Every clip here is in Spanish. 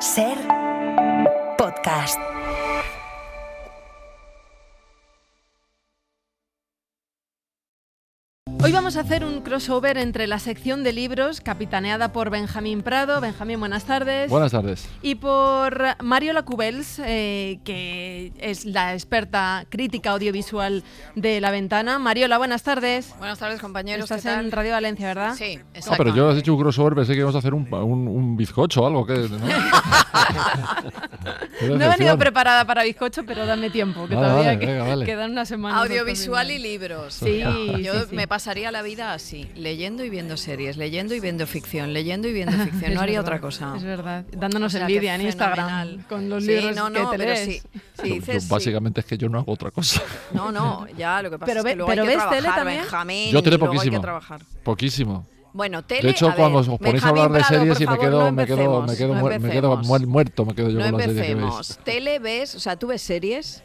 Ser podcast. Hoy vamos a hacer un crossover entre la sección de libros, capitaneada por Benjamín Prado. Benjamín, buenas tardes. Buenas tardes. Y por Mariola Cubels, que es la experta crítica audiovisual de La Ventana. Mariola, buenas tardes. Buenas tardes, compañeros. Estás en Radio Valencia, ¿verdad? Sí, exacto. Ah, pero yo has hecho un crossover, pensé que íbamos a hacer un bizcocho o algo. No he venido preparada para bizcocho, pero dame tiempo, que todavía quedan una semana. Audiovisual y libros. Sí, yo sí. me pasaría la vida así, leyendo y viendo series, leyendo y viendo ficción, leyendo y viendo ficción. No haría otra cosa. Es verdad. Dándonos O sea, envidia en que Instagram fenomenal. con los libros que te pero lees. si dices, Yo básicamente es que yo no hago otra cosa. No, ya lo que pasa Pero es que luego pero hay que ¿ves tele trabajar, también? Benjamín. Yo tele y luego hay poquísimo. que trabajar. Poquísimo. Bueno, tele. De hecho, a ver, cuando os ponéis a hablar de Benjamín series y Prado, me por favor, quedo no empecemos. muerto, me quedo yo No con las series que veis. empecemos. Tele ves, o sea, ¿tú ves series?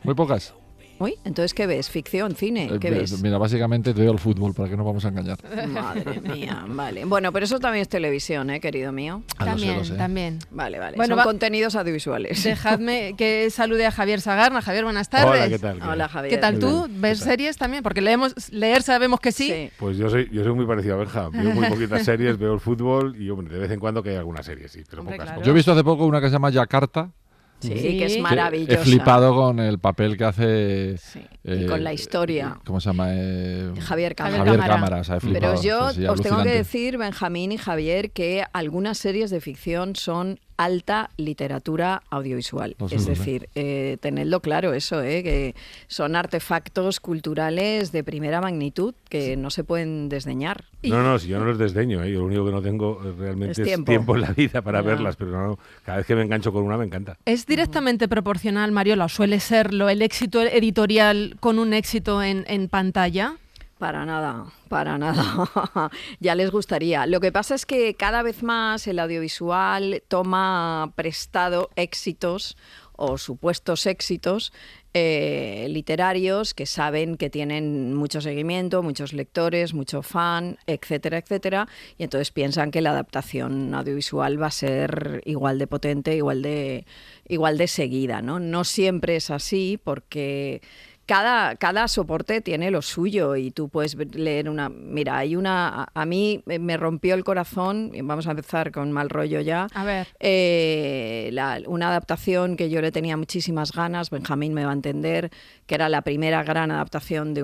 Muy pocas. Uy, entonces, ¿qué ves? ¿Ficción? ¿Cine? ¿Qué ves? Mira, básicamente te veo el fútbol, para que no vamos a engañar. Madre mía, vale. Bueno, pero eso también es televisión, querido mío. Lo sé. También. Vale. Bueno, son contenidos audiovisuales. Dejadme que salude a Javier Sagarna. Javier, buenas tardes. Hola, ¿qué tal? Hola, Javier. ¿Qué tal Muy tú? bien. ¿Ves ¿Qué tal? series también? Porque leer sabemos que sí. Sí. Pues yo soy muy parecido a Benja. Veo muy poquitas series, veo el fútbol y hombre, de vez en cuando que hay alguna serie, sí, pero Hombre, pocas. claro. pocas. Yo he visto hace poco una que se llama Yakarta. Sí, Sí. que es Que maravillosa. He flipado con el papel que hace... Sí. Y con la historia. ¿Cómo se llama? Javier Cámara. Javier Javier Cámara. He flipado. Pero yo Sí, sí, os tengo que alucinante. decir, Benjamín y Javier, que algunas series de ficción son alta literatura audiovisual. Pues Es sí, decir, tenedlo claro eso, que son artefactos culturales de primera magnitud que no se pueden desdeñar. No, si yo no los desdeño, yo lo único que no tengo realmente Es es tiempo. tiempo en la vida para Ya. verlas, pero no, cada vez que me engancho con una me encanta. ¿Es directamente proporcional, Mariola, o suele serlo, el éxito editorial con un éxito en pantalla? Para nada. Ya les gustaría. Lo que pasa es que cada vez más el audiovisual toma prestado éxitos o supuestos éxitos literarios que saben que tienen mucho seguimiento, muchos lectores, mucho fan, etcétera, etcétera, y entonces piensan que la adaptación audiovisual va a ser igual de potente, igual de seguida, ¿no? No siempre es así porque cada soporte tiene lo suyo y tú puedes leer una... Mira, hay una... A mí me rompió el corazón, y vamos a empezar con mal rollo ya. A ver. Una adaptación que yo le tenía muchísimas ganas, Benjamín me va a entender, que era la primera gran adaptación de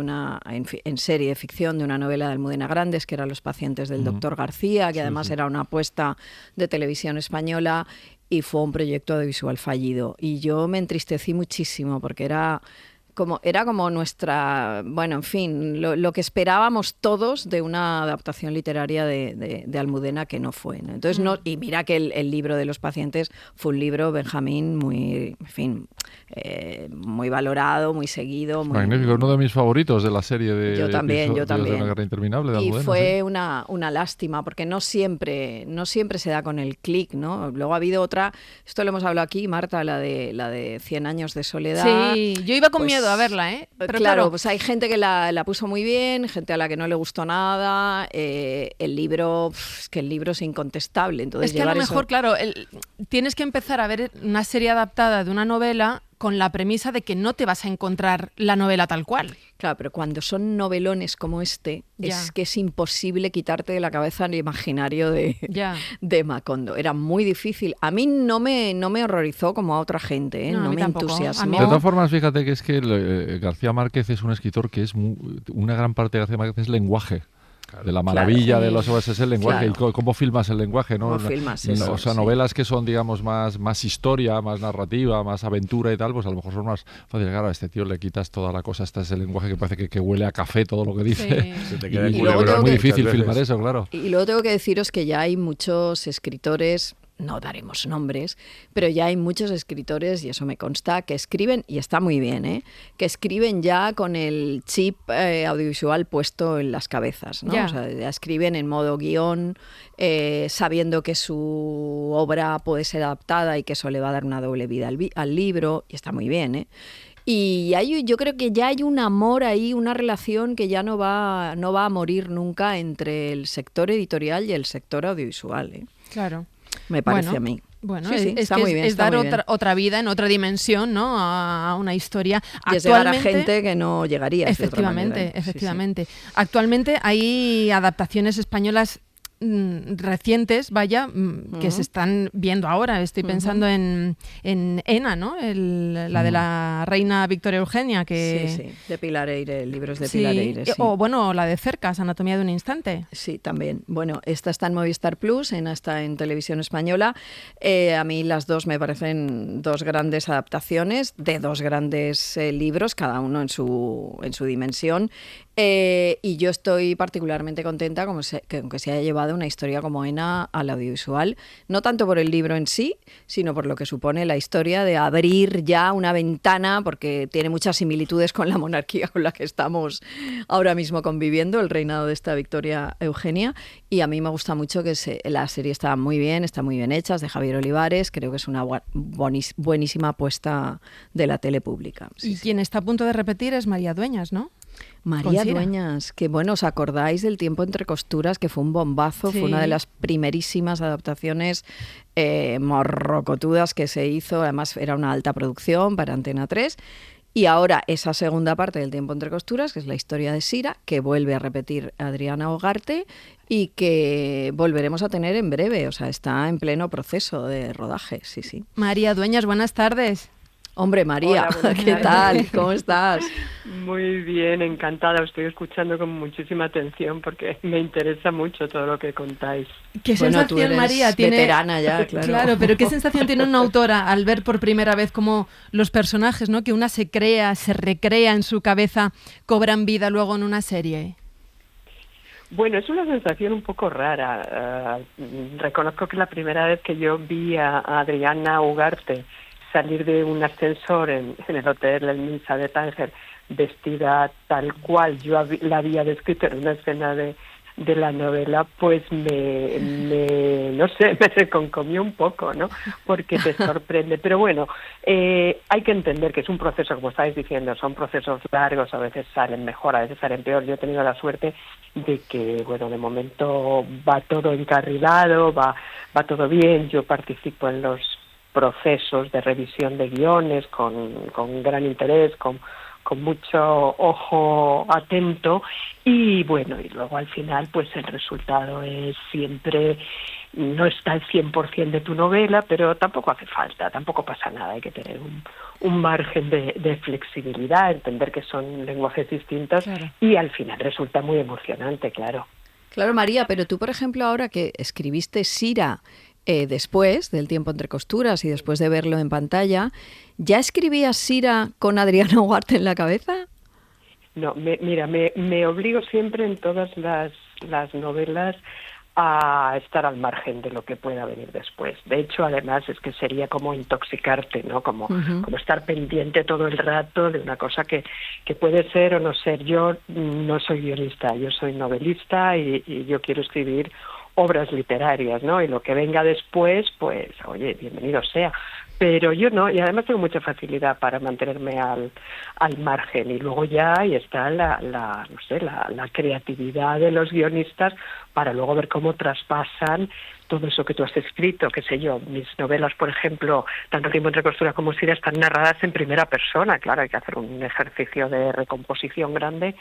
en serie de ficción de una novela de Almudena Grandes, que era Los pacientes del Dr. García, que además era una apuesta de Televisión Española y fue un proyecto audiovisual fallido. Y yo me entristecí muchísimo porque era como nuestra, bueno, en fin, lo que esperábamos todos de una adaptación literaria de Almudena que no fue, ¿no? Entonces, y mira que el libro de Los pacientes fue un libro, Benjamín, muy, en fin, muy valorado, muy seguido. Magnífico, uno de mis favoritos de la serie de Yo también. de Una guerra interminable de Y Almudena. fue sí. una lástima, porque no siempre se da con el clic, ¿no? Luego ha habido otra, esto lo hemos hablado aquí, Marta, la de 100 años de soledad. Sí, yo iba con Pues, miedo a verla, ¿eh? Pero claro, pues hay gente que la puso muy bien, gente a la que no le gustó nada. El libro, es que el libro es incontestable. Entonces es que a lo llevar mejor, eso... claro, tienes que empezar a ver una serie adaptada de una novela con la premisa de que no te vas a encontrar la novela tal cual. Claro, pero cuando son novelones como este, Ya. es que es imposible quitarte de la cabeza el imaginario Ya. de Macondo. Era muy difícil. A mí no me horrorizó como a otra gente, ¿eh? No, a No mí me tampoco. entusiasmó. A mí De todas formas, fíjate que es que García Márquez es un escritor que es una gran parte de García Márquez es lenguaje. De la maravilla Claro. de los obras es el lenguaje. Claro. Y cómo filmas el lenguaje, ¿no? ¿Cómo filmas eso? O sea, Sí. novelas que son, digamos, más historia, más narrativa, más aventura y tal, pues a lo mejor son más fáciles. Claro, a este tío le quitas toda la cosa, este es el lenguaje que parece que huele a café todo lo que dice. Sí. Se te Y, queda en Y luego culebra tengo es muy que- difícil muchas filmar veces. eso, claro. Y luego tengo que deciros que ya hay muchos escritores, no daremos nombres, pero ya hay muchos escritores, y eso me consta, que escriben, y está muy bien, que escriben ya con el chip audiovisual puesto en las cabezas, ¿no? Ya. O sea, ya escriben en modo guión, sabiendo que su obra puede ser adaptada y que eso le va a dar una doble vida al libro, y está muy bien, Y yo creo que ya hay un amor ahí, una relación que ya no va a morir nunca entre el sector editorial y el sector audiovisual, Claro. me parece Bueno, a mí. Bueno, Sí, sí, es está que muy bien, es está dar muy bien. otra vida en otra dimensión, ¿no? A una historia. Y es llegar a gente que no llegaría de otra manera. Efectivamente. Actualmente hay adaptaciones españolas recientes, que se están viendo ahora. Estoy pensando en Ena, ¿no? La de la reina Victoria Eugenia, que... Sí, de Pilar Eire, libros de Pilar Eire, sí. O bueno, la de Cercas, Anatomía de un instante. Sí, también. Bueno, esta está en Movistar Plus, Ena está en Televisión Española. A mí las dos me parecen dos grandes adaptaciones de dos grandes libros, cada uno en su dimensión. Y yo estoy particularmente contenta que aunque se haya llevado una historia como Ena al audiovisual, no tanto por el libro en sí, sino por lo que supone la historia de abrir ya una ventana, porque tiene muchas similitudes con la monarquía con la que estamos ahora mismo conviviendo, el reinado de esta Victoria Eugenia, y a mí me gusta mucho que la serie está muy bien hecha, es de Javier Olivares, creo que es una buenísima apuesta de la tele pública. Y quien está a punto de repetir es María Dueñas, ¿no? María Dueñas, que bueno, ¿os acordáis del Tiempo entre costuras? Que fue un bombazo, Sí. Fue una de las primerísimas adaptaciones morrocotudas que se hizo, además era una alta producción para Antena 3. Y ahora esa segunda parte del Tiempo entre costuras, que es la historia de Sira, que vuelve a repetir Adriana Ugarte y que volveremos a tener en breve, o sea, está en pleno proceso de rodaje, sí. María Dueñas, buenas tardes. Hombre, María, Hola, buenas ¿qué tardes. tal? ¿Cómo estás? Muy bien, encantada. Os estoy escuchando con muchísima atención porque me interesa mucho todo lo que contáis. ¿Qué Bueno, tú sensación, eres María, tiene? veterana ya, claro. Claro, pero ¿qué sensación tiene una autora al ver por primera vez cómo los personajes, ¿no? Que una se recrea en su cabeza, cobran vida luego en una serie? Bueno, es una sensación un poco rara. Reconozco que la primera vez que yo vi a Adriana Ugarte salir de un ascensor en el hotel El Minsa de Tánger, vestida tal cual yo la había descrito en una escena de la novela, pues no sé, me reconcomió un poco, ¿no? Porque te sorprende. Pero bueno, hay que entender que es un proceso, como estáis diciendo, son procesos largos, a veces salen mejor, a veces salen peor. Yo he tenido la suerte de que, bueno, de momento va todo encarrilado, va todo bien. Yo participo en los procesos de revisión de guiones con gran interés, con mucho ojo atento, y bueno, y luego al final pues el resultado es siempre, no está al 100% de tu novela, pero tampoco hace falta, tampoco pasa nada, hay que tener un margen de flexibilidad, entender que son lenguajes distintos, claro. Y al final resulta muy emocionante, claro. Claro, María, pero tú, por ejemplo, ahora que escribiste Sira, después del Tiempo entre costuras y después de verlo en pantalla, ¿ya escribías Sira con Adriana Ugarte en la cabeza? No, me obligo siempre en todas las novelas a estar al margen de lo que pueda venir después. De hecho, además, es que sería como intoxicarte, ¿no? Como estar pendiente todo el rato de una cosa que puede ser o no ser. Yo no soy guionista, yo soy novelista y yo quiero escribir obras literarias, ¿no? Y lo que venga después, pues, oye, bienvenido sea. Pero yo no, y además tengo mucha facilidad para mantenerme al margen. Y luego ya ahí está la creatividad de los guionistas para luego ver cómo traspasan todo eso que tú has escrito, qué sé yo. Mis novelas, por ejemplo, tanto Tiempo entre costuras como Sira, están narradas en primera persona. Claro, hay que hacer un ejercicio de recomposición grande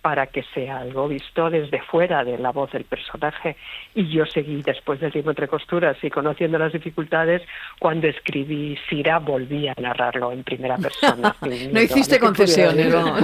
para que sea algo visto desde fuera de la voz del personaje. Y yo seguí, después del Tiempo entre costuras y conociendo las dificultades, cuando escribí Sira volví a narrarlo en primera persona. No hiciste concesiones, ¿no?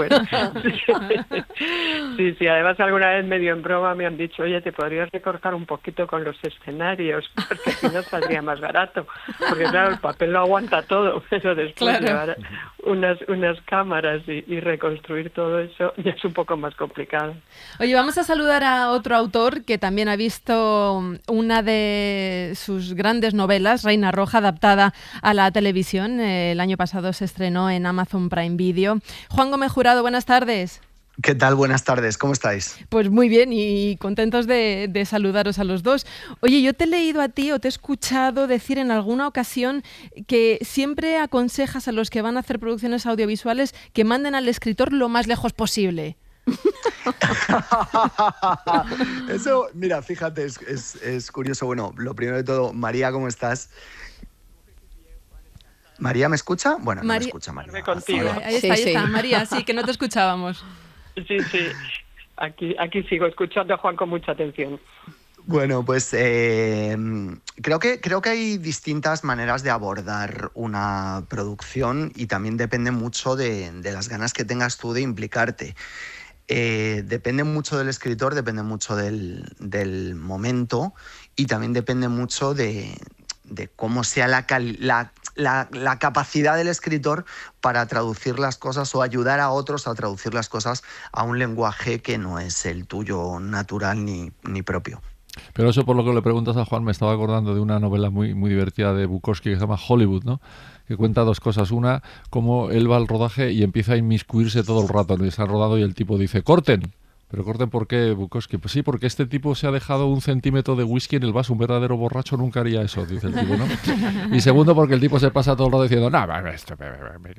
Sí, además alguna vez medio en broma me han dicho, oye, te podrías recortar un poquito con los escenarios, porque si no saldría más barato. Porque claro, el papel lo aguanta todo, pero después llevar unas cámaras y reconstruir todo eso ya es un poco más complicado. Oye, vamos a saludar a otro autor que también ha visto una de sus grandes novelas, Reina Roja, adaptada a la televisión. El año pasado se estrenó en Amazon Prime Video. Juan Gómez Jurado, buenas tardes. ¿Qué tal? Buenas tardes, ¿cómo estáis? Pues muy bien y contentos de saludaros a los dos. Oye, yo te he leído a ti o te he escuchado decir en alguna ocasión que siempre aconsejas a los que van a hacer producciones audiovisuales que manden al escritor lo más lejos posible. Eso, mira, fíjate, es curioso. Bueno, lo primero de todo, María, ¿cómo estás? ¿María me escucha? Bueno, no me escucha María. Contigo. Ahí está, María, sí, que no te escuchábamos. Sí. Aquí sigo escuchando a Juan con mucha atención. Bueno, pues creo que hay distintas maneras de abordar una producción y también depende mucho de las ganas que tengas tú de implicarte. Depende mucho del escritor, depende mucho del momento y también depende mucho de cómo sea la capacidad del escritor para traducir las cosas o ayudar a otros a traducir las cosas a un lenguaje que no es el tuyo natural ni propio. Pero eso, por lo que le preguntas a Juan, me estaba acordando de una novela muy, muy divertida de Bukowski que se llama Hollywood, ¿no? Que cuenta dos cosas. Una, cómo él va al rodaje y empieza a inmiscuirse todo el rato, ¿no? Y está rodado y el tipo dice, ¡corten! ¿Pero corten por qué, Bukowski? Pues sí, porque este tipo se ha dejado 1 centímetro de whisky en el vaso. Un verdadero borracho nunca haría eso, dice el tipo, ¿no? Y segundo, porque el tipo se pasa todo el rato diciendo, no, esto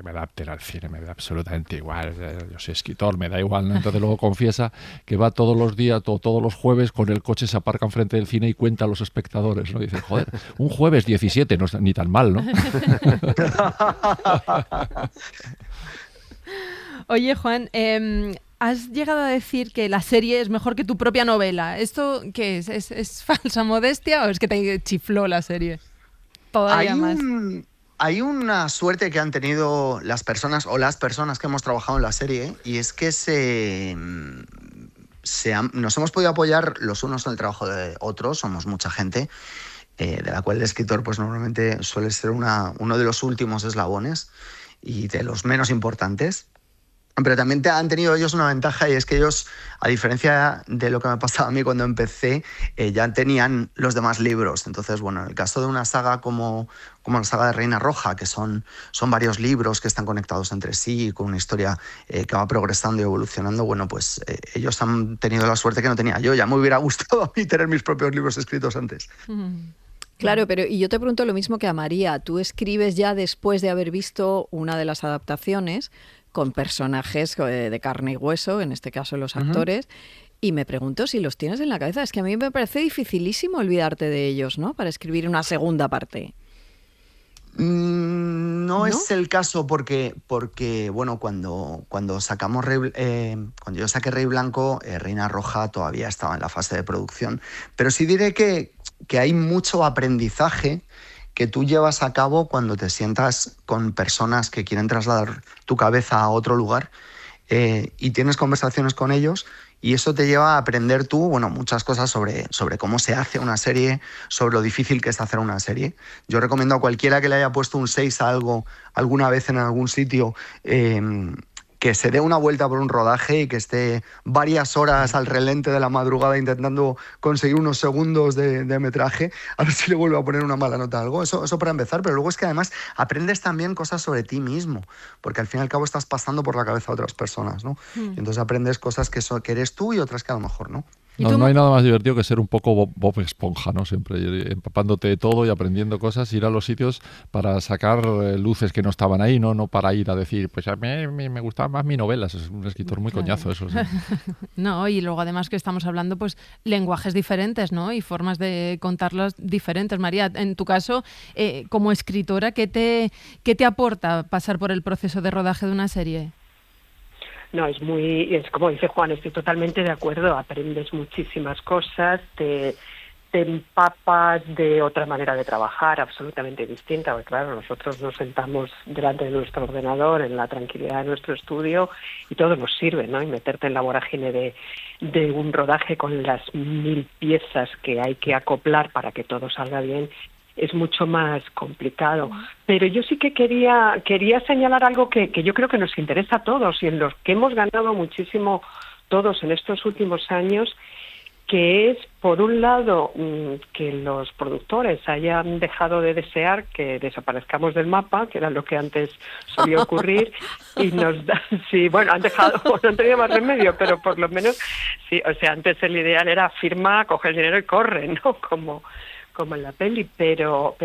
me da pena al cine, me da absolutamente igual. Yo soy escritor, me da igual, ¿no? Entonces luego confiesa que va todos los días, todos los jueves, con el coche se aparca enfrente del cine y cuenta a los espectadores, ¿no? Y dice, joder, un jueves 17, no está ni tan mal, ¿no? Oye, Juan, has llegado a decir que la serie es mejor que tu propia novela. ¿Esto qué es? ¿Es falsa modestia o es que te chifló la serie? Todavía más. Hay una suerte que han tenido las personas que hemos trabajado en la serie, y es que nos hemos podido apoyar los unos en el trabajo de otros. Somos mucha gente, de la cual el escritor pues normalmente suele ser uno de los últimos eslabones y de los menos importantes. Pero también han tenido ellos una ventaja, y es que ellos, a diferencia de lo que me pasaba a mí cuando empecé, ya tenían los demás libros. Entonces, bueno, en el caso de una saga como la saga de Reina Roja, que son varios libros que están conectados entre sí, con una historia que va progresando y evolucionando, bueno, pues ellos han tenido la suerte que no tenía yo. Ya me hubiera gustado a mí tener mis propios libros escritos antes. Claro, pero y yo te pregunto lo mismo que a María. Tú escribes ya después de haber visto una de las adaptaciones, con personajes de carne y hueso, en este caso los actores, y me pregunto si los tienes en la cabeza. Es que a mí me parece dificilísimo olvidarte de ellos, ¿no? Para escribir una segunda parte. No es el caso porque bueno, cuando sacamos cuando yo saqué Rey Blanco, Reina Roja todavía estaba en la fase de producción, pero sí diré que hay mucho aprendizaje que tú llevas a cabo cuando te sientas con personas que quieren trasladar tu cabeza a otro lugar, y tienes conversaciones con ellos, y eso te lleva a aprender tú, bueno, muchas cosas sobre cómo se hace una serie, sobre lo difícil que es hacer una serie. Yo recomiendo a cualquiera que le haya puesto un 6 a algo alguna vez en algún sitio, que se dé una vuelta por un rodaje y que esté varias horas al relente de la madrugada intentando conseguir unos segundos de metraje, a ver si le vuelve a poner una mala nota a algo. Eso para empezar, pero luego es que además aprendes también cosas sobre ti mismo, porque al fin y al cabo estás pasando por la cabeza de otras personas, ¿no? Y entonces aprendes cosas que eres tú y otras que a lo mejor no. No hay nada más divertido que ser un poco Bob Esponja, ¿no? Siempre empapándote de todo y aprendiendo cosas, ir a los sitios para sacar luces que no estaban ahí, no para ir a decir, pues a mí me gustaba más mi novela. Es un escritor muy coñazo, eso sí. No, y luego además que estamos hablando, pues, lenguajes diferentes, ¿no? Y formas de contarlas diferentes. María, en tu caso, como escritora, ¿qué te aporta pasar por el proceso de rodaje de una serie? No, es como dice Juan, estoy totalmente de acuerdo. Aprendes muchísimas cosas, te empapas de otra manera de trabajar absolutamente distinta, porque claro, nosotros nos sentamos delante de nuestro ordenador en la tranquilidad de nuestro estudio y todo nos sirve, ¿no? Y meterte en la vorágine de un rodaje con las 1000 piezas que hay que acoplar para que todo salga bien es mucho más complicado. Pero yo sí que quería señalar algo que yo creo que nos interesa a todos y en los que hemos ganado muchísimo todos en estos últimos años, que es, por un lado, que los productores hayan dejado de desear que desaparezcamos del mapa, que era lo que antes solía ocurrir, y nos dan, sí, bueno, han tenido más remedio, pero por lo menos, sí, o sea, antes el ideal era firma, coge el dinero y corre, ¿no? Como en la peli, pero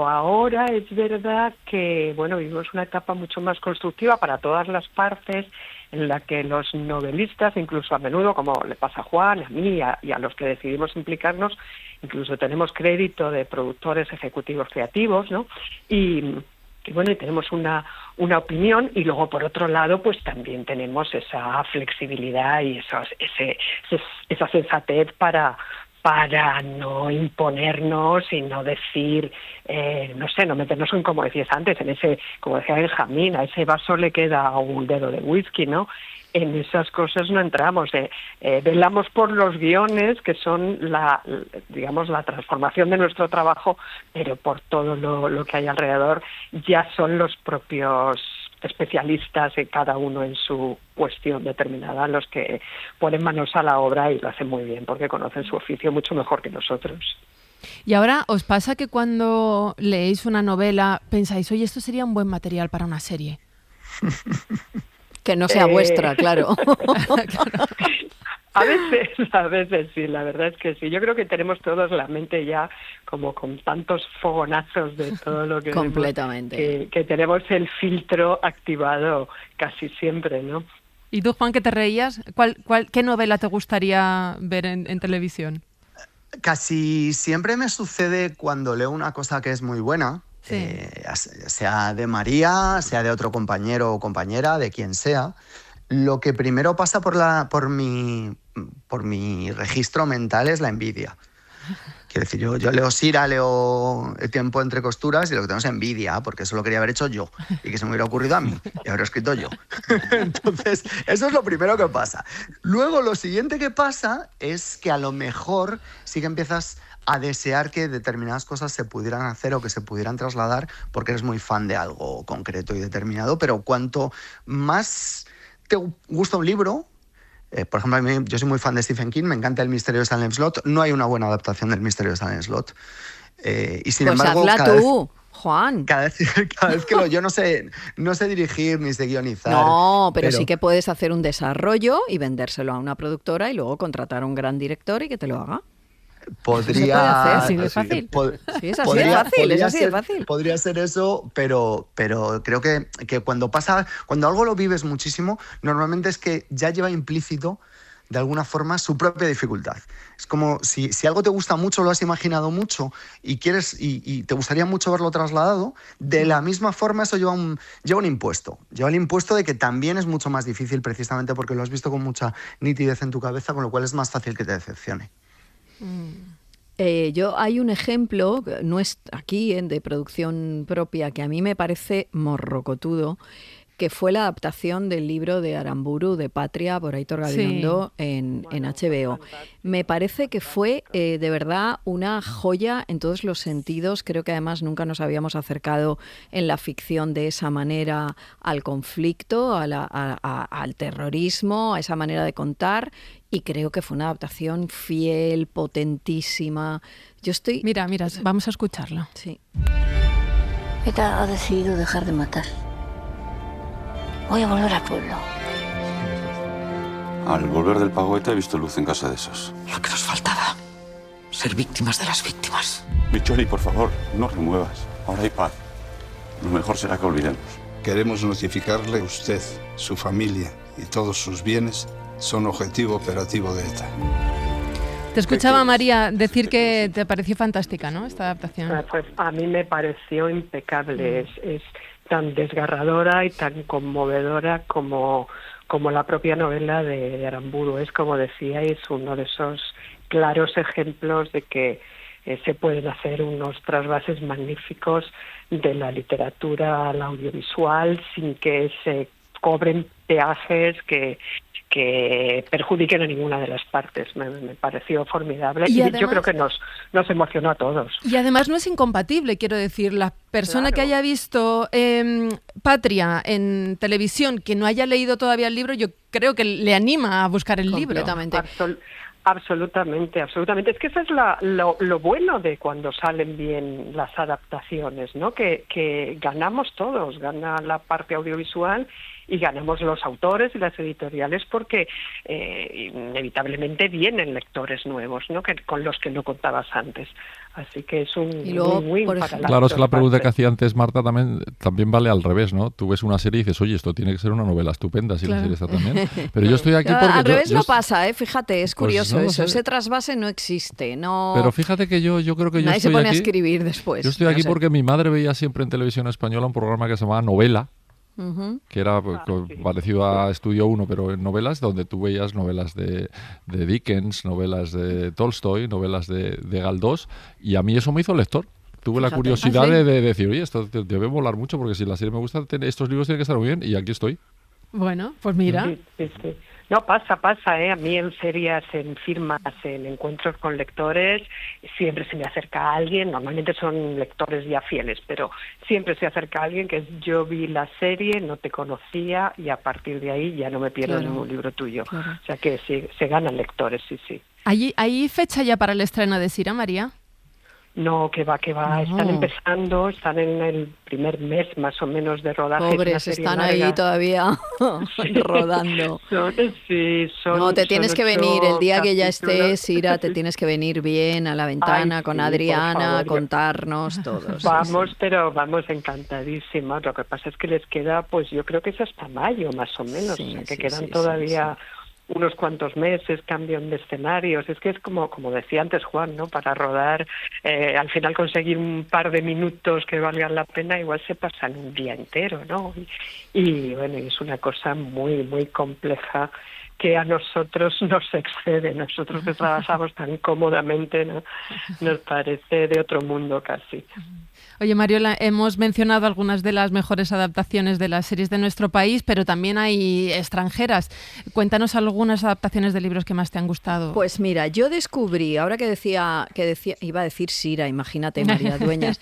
ahora es verdad que, bueno, vivimos una etapa mucho más constructiva para todas las partes, en la que los novelistas, incluso a menudo, como le pasa a Juan, a mí y a los que decidimos implicarnos, incluso tenemos crédito de productores ejecutivos creativos, ¿no? Y bueno, y tenemos una opinión, y luego por otro lado pues también tenemos esa flexibilidad y esa sensatez para no imponernos y no decir, no meternos en, como decías antes, en ese, como decía Benjamín, a ese vaso le queda un dedo de whisky, ¿no? En esas cosas no entramos. Velamos por los guiones, que son la transformación de nuestro trabajo, pero por todo lo que hay alrededor ya son los propios especialistas, cada uno en su cuestión determinada, los que ponen manos a la obra y lo hacen muy bien, porque conocen su oficio mucho mejor que nosotros. Y ahora, ¿os pasa que cuando leéis una novela pensáis, oye, esto sería un buen material para una serie? Que no sea vuestra, claro. A veces sí, la verdad es que sí. Yo creo que tenemos todos la mente ya como con tantos fogonazos de todo lo que completamente que tenemos el filtro activado casi siempre, ¿no? ¿Y tú, Juan, que te reías? ¿Qué novela te gustaría ver en televisión? Casi siempre me sucede cuando leo una cosa que es muy buena, sí. Sea de María, sea de otro compañero o compañera, de quien sea. Lo que primero pasa por mi registro mental es la envidia. Quiero decir, yo leo Sira, leo El tiempo entre costuras y lo que tengo es envidia, porque eso lo quería haber hecho yo y que se me hubiera ocurrido a mí y haberlo escrito yo. Entonces, eso es lo primero que pasa. Luego, lo siguiente que pasa es que a lo mejor sí que empiezas a desear que determinadas cosas se pudieran hacer o que se pudieran trasladar porque eres muy fan de algo concreto y determinado, pero cuanto más te gusta un libro, por ejemplo, yo soy muy fan de Stephen King, me encanta El misterio de Salem Slot, no hay una buena adaptación del misterio de Salem Slot. Y sin pues embargo, hazla tú, Juan. Cada vez que yo no sé dirigir ni sé guionizar. No, pero sí que puedes hacer un desarrollo y vendérselo a una productora y luego contratar a un gran director y que te lo haga. Podría sí, es fácil. Sí, es así de fácil. Podría ser eso, pero creo que cuando algo lo vives muchísimo, normalmente es que ya lleva implícito de alguna forma su propia dificultad. Es como si algo te gusta mucho, lo has imaginado mucho y quieres y te gustaría mucho verlo trasladado, de la misma forma eso lleva un impuesto. Lleva el impuesto de que también es mucho más difícil, precisamente porque lo has visto con mucha nitidez en tu cabeza, con lo cual es más fácil que te decepcione. Hay un ejemplo, no es aquí, de producción propia, que a mí me parece morrocotudo, que fue la adaptación del libro de Aramburu, de Patria, por Aitor Gabilondo, en HBO. Me parece que fue de verdad una joya en todos los sentidos. Creo que además nunca nos habíamos acercado en la ficción de esa manera al conflicto, al terrorismo, a esa manera de contar. Y creo que fue una adaptación fiel, potentísima. Mira, vamos a escucharla. Sí. ETA ha decidido dejar de matar. Voy a volver al pueblo. Al volver del pago ETA he visto luz en casa de esos. Lo que nos faltaba. Ser víctimas de las víctimas. Micholi, por favor, no te muevas. Ahora hay paz. Lo mejor será que olvidemos. Queremos notificarle que usted, su familia y todos sus bienes son objetivo operativo de ETA. Te escuchaba, María, decir que te pareció fantástica, ¿no?, esta adaptación. Pues a mí me pareció impecable. Es tan desgarradora y tan conmovedora como la propia novela de Aramburu. Es, como decíais, uno de esos claros ejemplos de que se pueden hacer unos trasvases magníficos de la literatura al audiovisual sin que se cobren peajes que perjudiquen a ninguna de las partes. Me pareció formidable y además, yo creo que nos emocionó a todos. Y además no es incompatible, quiero decir, la persona que haya visto Patria en televisión, que no haya leído todavía el libro, yo creo que le anima a buscar el libro. Absolutamente. Es que eso es lo bueno de cuando salen bien las adaptaciones, ¿no? Que ganamos todos, gana la parte audiovisual y ganamos los autores y las editoriales porque inevitablemente vienen lectores nuevos, ¿no? Con los que no contabas antes. Así que es un win-win para la Claro, es que la pregunta parte. que hacía antes Marta también vale al revés, ¿no? Tú ves una serie y dices, oye, esto tiene que ser una novela estupenda si la serie está también. Pero yo estoy aquí porque... Al revés no pasa, fíjate, es Pues curioso no lo eso. sé. Ese trasvase no existe. No... Pero fíjate que yo creo que yo Nadie se estoy pone aquí... a escribir después. Yo estoy no aquí sé. porque mi madre veía siempre en televisión española un programa que se llamaba Novela, Ujú. que era parecido a Estudio 1, pero en novelas, donde tú veías novelas de Dickens, novelas de Tolstoy, novelas de Galdós, y a mí eso me hizo lector. Tuve la curiosidad ¿Ah, sí? de decir, oye, esto debe volar mucho, porque si la serie me gusta, estos libros tienen que estar muy bien, y aquí estoy. Bueno, pues mira. Sí. No, pasa, a mí en ferias, en firmas, en encuentros con lectores, siempre se me acerca a alguien, normalmente son lectores ya fieles, pero siempre se acerca a alguien que yo vi la serie, no te conocía y a partir de ahí ya no me pierdo ningún libro tuyo. Claro. O sea que sí, se ganan lectores, sí. ¿Hay fecha ya para el estreno de Sira, María? No, que va, están empezando, están en el primer mes más o menos de rodaje. Pobres, están ahí todavía rodando. No, te tienes que venir el día que ya estés, Sira, te tienes que venir bien a la ventana con Adriana, a contarnos todos. Vamos, pero vamos encantadísimas. Lo que pasa es que les queda, pues yo creo que es hasta mayo más o menos, o sea, que quedan todavía unos cuantos meses, cambian de escenarios. Es que es como decía antes Juan, ¿no? Para rodar, al final conseguir un par de minutos que valgan la pena, igual se pasan un día entero, ¿no? Y bueno, es una cosa muy, muy compleja que a nosotros nos excede. Nosotros que trabajamos tan cómodamente, ¿no? Nos parece de otro mundo casi. Oye, Mariola, hemos mencionado algunas de las mejores adaptaciones de las series de nuestro país, pero también hay extranjeras. Cuéntanos algunas adaptaciones de libros que más te han gustado. Pues mira, yo descubrí, ahora que decía, iba a decir Sira, imagínate, María Dueñas.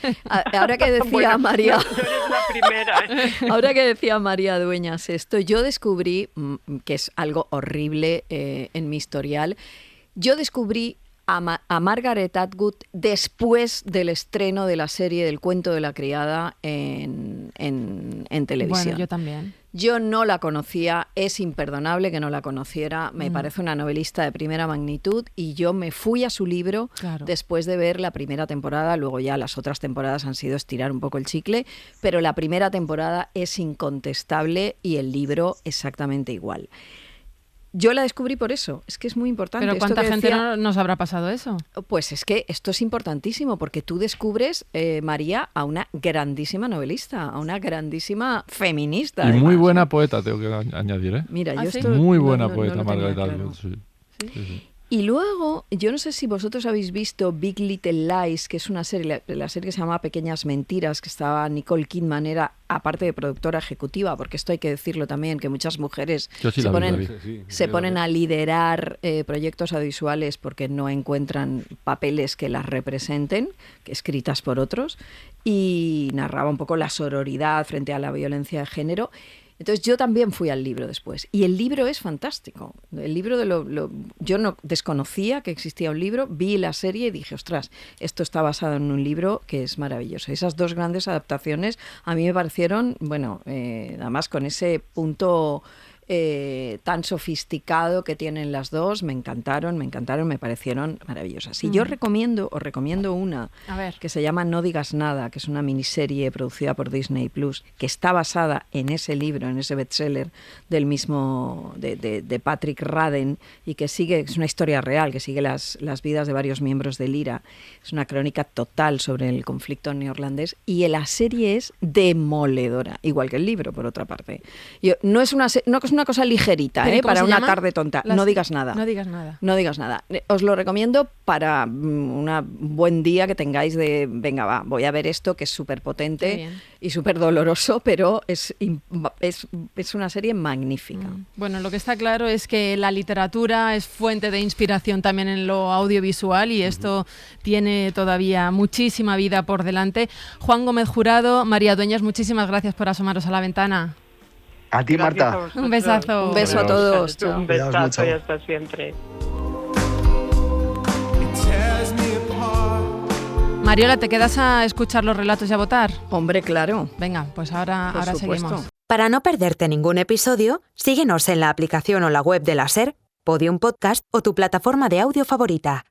Ahora que decía bueno, María... no eres la primera. Ahora que decía María Dueñas esto, yo descubrí, que es algo horrible en mi historial, yo descubrí a Margaret Atwood después del estreno de la serie del Cuento de la Criada en televisión. Bueno, yo también. Yo no la conocía, es imperdonable que no la conociera, me parece una novelista de primera magnitud y yo me fui a su libro después de ver la primera temporada, luego ya las otras temporadas han sido estirar un poco el chicle, pero la primera temporada es incontestable y el libro exactamente igual. Yo la descubrí por eso, es que es muy importante. ¿Pero cuánta gente no nos habrá pasado eso? Pues es que esto es importantísimo porque tú descubres, María, a una grandísima novelista, a una grandísima feminista. Y además, muy buena poeta, tengo que añadir, ¿eh? Mira, yo ¿sí? esto Muy buena no poeta, lo tenía Margaret claro. Atwood. Sí. Y luego, yo no sé si vosotros habéis visto Big Little Lies, que es una serie, la serie que se llama Pequeñas Mentiras, que estaba Nicole Kidman, era aparte de productora ejecutiva, porque esto hay que decirlo también, que muchas mujeres se ponen a liderar proyectos audiovisuales porque no encuentran papeles que las representen, escritas por otros, y narraba un poco la sororidad frente a la violencia de género. Entonces yo también fui al libro después y el libro es fantástico. El libro yo no desconocía que existía un libro, vi la serie y dije, ostras, esto está basado en un libro que es maravilloso. Esas dos grandes adaptaciones a mí me parecieron, bueno, además con ese punto tan sofisticado que tienen las dos, me encantaron, me parecieron maravillosas. Y yo os recomiendo una que se llama No digas nada, que es una miniserie producida por Disney Plus, que está basada en ese libro, en ese bestseller del mismo, de Patrick Radden, y que sigue, es una historia real, que sigue las vidas de varios miembros del IRA. Es una crónica total sobre el conflicto neerlandés, y la serie es demoledora, igual que el libro, por otra parte. No es una cosa ligerita, para una tarde tonta. No digas nada. No digas nada. No digas nada. Os lo recomiendo para un buen día que tengáis de, venga, voy a ver esto que es súper potente y súper doloroso, pero es una serie magnífica. Bueno, lo que está claro es que la literatura es fuente de inspiración también en lo audiovisual y esto tiene todavía muchísima vida por delante. Juan Gómez Jurado, María Dueñas, muchísimas gracias por asomaros a la ventana. A ti, Marta. Un besazo. Un beso a todos. Un besazo y hasta siempre. Mariola, ¿te quedas a escuchar los relatos y a votar? Hombre, claro. Venga, pues ahora seguimos. Para no perderte ningún episodio, síguenos en la aplicación o la web de la SER, Podium Podcast o tu plataforma de audio favorita.